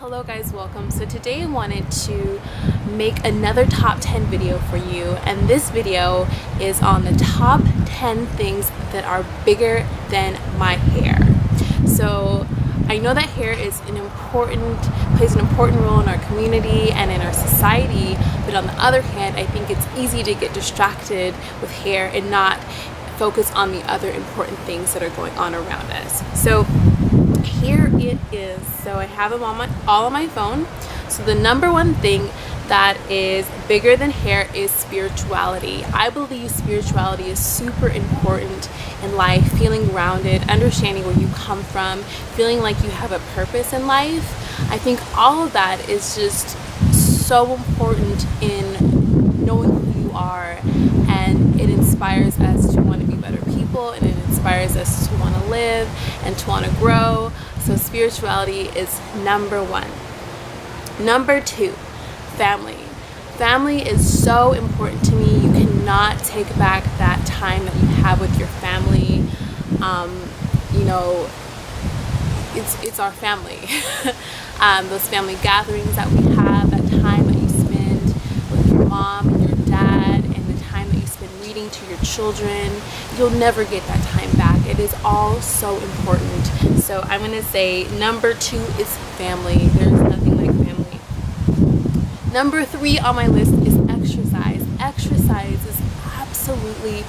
Hello guys, welcome. So today I wanted to make another top 10 video for you, and this video is on the top 10 things that are bigger than my hair. So I know that hair is plays an important role in our community and in our society, but on the other hand, I think it's easy to get distracted with hair and not focus on the other important things that are going on around us. So here it is. So I have them all on my phone. So the number one thing that is bigger than hair is spirituality. I believe spirituality is super important in life, feeling grounded, understanding where you come from, feeling like you have a purpose in life. I think all of that is just so important in knowing who you are, and it inspires us to want to be better people, and it inspires us to want to live and to want to grow. So spirituality is number one. Number two, family. Family is so important to me. You cannot take back that time that you have with your family. It's our family. Those family gatherings that we have, that time that you spend with your mom and your dad, and the time that you spend reading to your children, you'll never get that time back. It is all so important. So I'm going to say number two is family. There's nothing like family. Number three on my list is exercise. Exercise is absolutely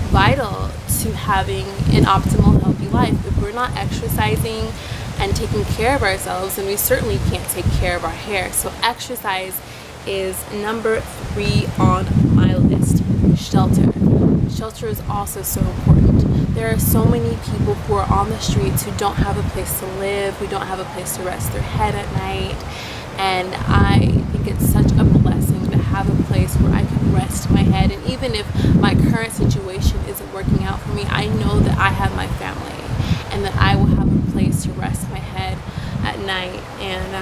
vital to having an optimal, healthy life. If we're not exercising and taking care of ourselves, then we certainly can't take care of our hair. So exercise is number three on my list. Shelter. Shelter is also so important. There are so many people who are on the streets who don't have a place to live, who don't have a place to rest their head at night, and I think it's such a blessing to have a place where I can rest my head. And even if my current situation isn't working out for me, I know that I have my family and that I will have a place to rest my head at night. And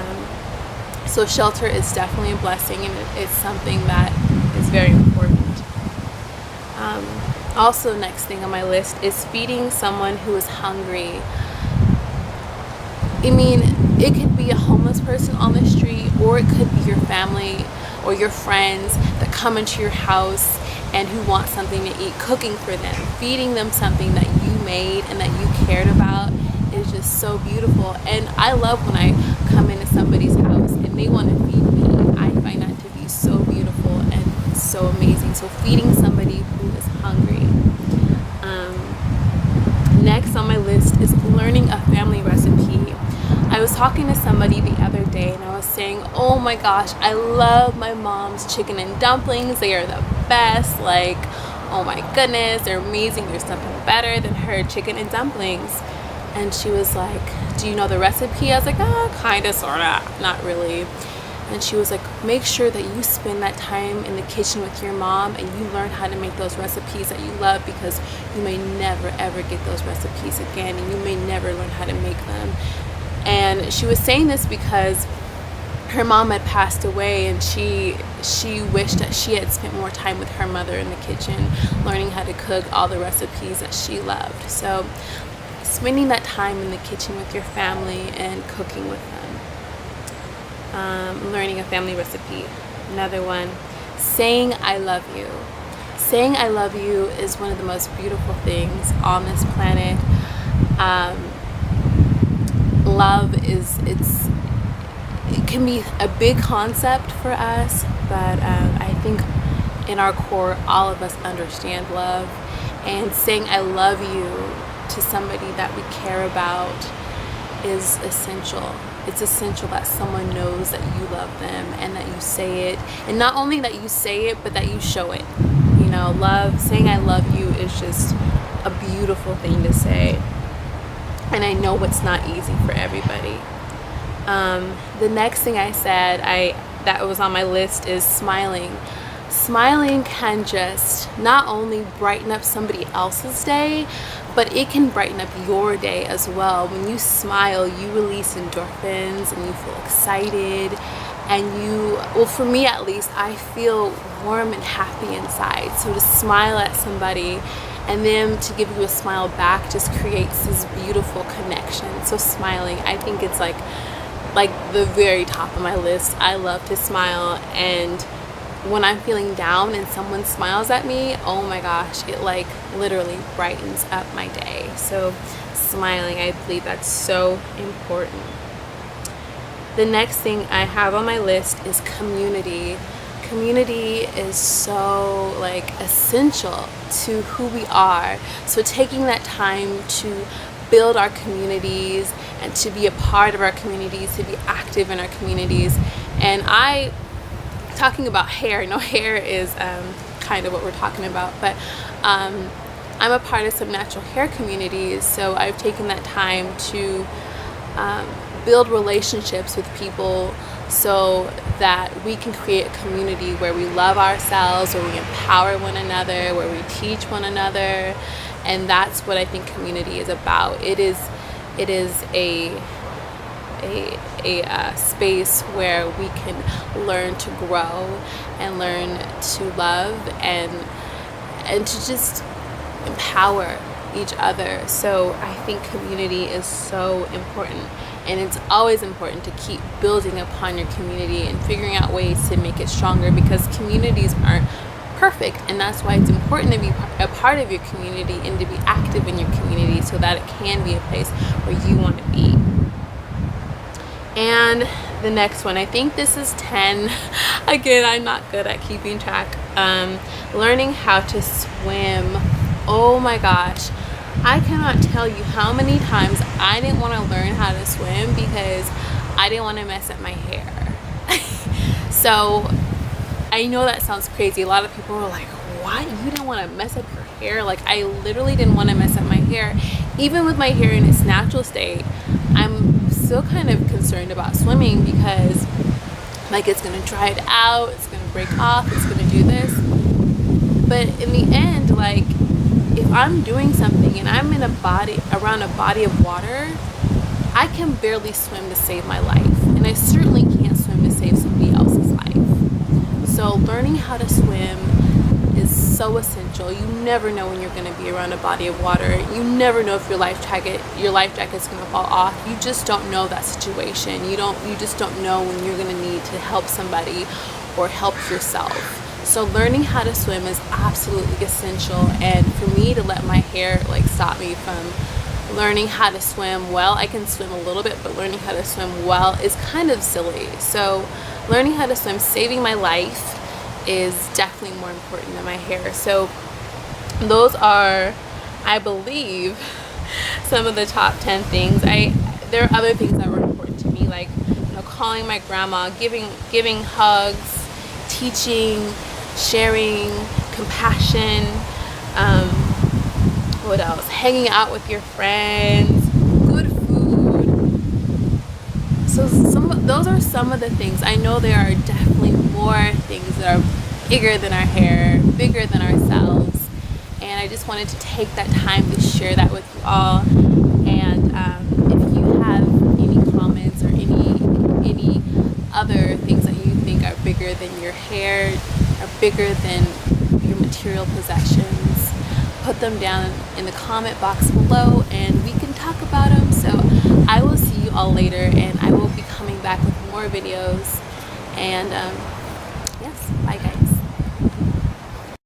so shelter is definitely a blessing, and it's something that is very important. Also, next thing on my list is feeding someone who is hungry. I mean, it could be a homeless person on the street, or it could be your family or your friends that come into your house and who want something to eat. Cooking for them, feeding them something that you made and that you cared about is just so beautiful. And I love when I come into somebody's house and they want to feed me. I find that to be so beautiful and so amazing. So feeding somebody who is hungry. Next on my list is learning a family recipe. I was talking to somebody the other day and I was saying, oh my gosh, I love my mom's chicken and dumplings. They are the best. Like, oh my goodness, they're amazing. There's nothing better than her chicken and dumplings. And she was like, do you know the recipe? I was like, oh, kinda, sorta, not really. And she was like, make sure that you spend that time in the kitchen with your mom and you learn how to make those recipes that you love, because you may never ever get those recipes again, and you may never learn how to make them. And she was saying this because her mom had passed away, and she wished that she had spent more time with her mother in the kitchen, learning how to cook all the recipes that she loved. So spending that time in the kitchen with your family and cooking with them. Learning a family recipe. Another one, saying I love you. Saying I love you is one of the most beautiful things on this planet. Love it can be a big concept for us, but I think in our core all of us understand love, and saying I love you to somebody that we care about is essential. It's essential that someone knows that you love them and that you say it, and not only that you say it, but that you show it. You know, saying I love you is just a beautiful thing to say, and I know it's not easy for everybody. The next thing I said that was on my list is smiling. Smiling can just not only brighten up somebody else's day, but it can brighten up your day as well. When you smile, you release endorphins and you feel excited, and for me at least, I feel warm and happy inside. So to smile at somebody and them to give you a smile back just creates this beautiful connection. So smiling, I think it's like like the very top of my list. I love to smile, and when I'm feeling down and someone smiles at me, oh my gosh, it like literally brightens up my day. So smiling, I believe that's so important. The next thing I have on my list is community. Community is so like essential to who we are. So taking that time to build our communities and to be a part of our communities, to be active in our communities. And talking about hair, no, hair is kind of what we're talking about, but I'm a part of some natural hair communities, so I've taken that time to build relationships with people so that we can create a community where we love ourselves, where we empower one another, where we teach one another. And that's what I think community is about. It is a space where we can learn to grow and learn to love and to just empower each other. So I think community is so important, and it's always important to keep building upon your community and figuring out ways to make it stronger, because communities aren't perfect, and that's why it's important to be a part of your community and to be active in your community so that it can be a place where you want to be. And the next one, I think this is 10. Again, I'm not good at keeping track. Learning how to swim. Oh my gosh, I cannot tell you how many times I didn't want to learn how to swim because I didn't want to mess up my hair. So I know that sounds crazy. A lot of people are like, what? You didn't want to mess up your hair? Like, I literally didn't want to mess up my hair. Even with my hair in its natural state, I'm still kind of concerned about swimming because like it's going to dry it out, it's going to break off, it's going to do this. But in the end, like, if I'm doing something and I'm in around a body of water, I can barely swim to save my life. And I certainly can't swim to save somebody else's life. So learning how to swim is so essential. You never know when you're going to be around a body of water. You never know if your life jacket's going to fall off. You just don't know that situation. You just don't know when you're going to need to help somebody or help yourself. So learning how to swim is absolutely essential, and for me to let my hair like stop me from learning how to swim well. I can swim a little bit, but learning how to swim well is kind of silly. So learning how to swim, saving my life, is definitely more important than my hair. So those are, I believe, some of the top 10 things. There are other things that were important to me, like, you know, calling my grandma, giving hugs, teaching, sharing, compassion, what else? Hanging out with your friends, good food. So those are some of the things. I know there are definitely more things that are bigger than our hair, bigger than ourselves, and I just wanted to take that time to share that with you all. And if you have any comments or any other things that you think are bigger than your hair, are bigger than your material possessions, put them down in the comment box below and we can talk about them. So I will see you all later, and I will be coming back with more videos. And yes, bye guys.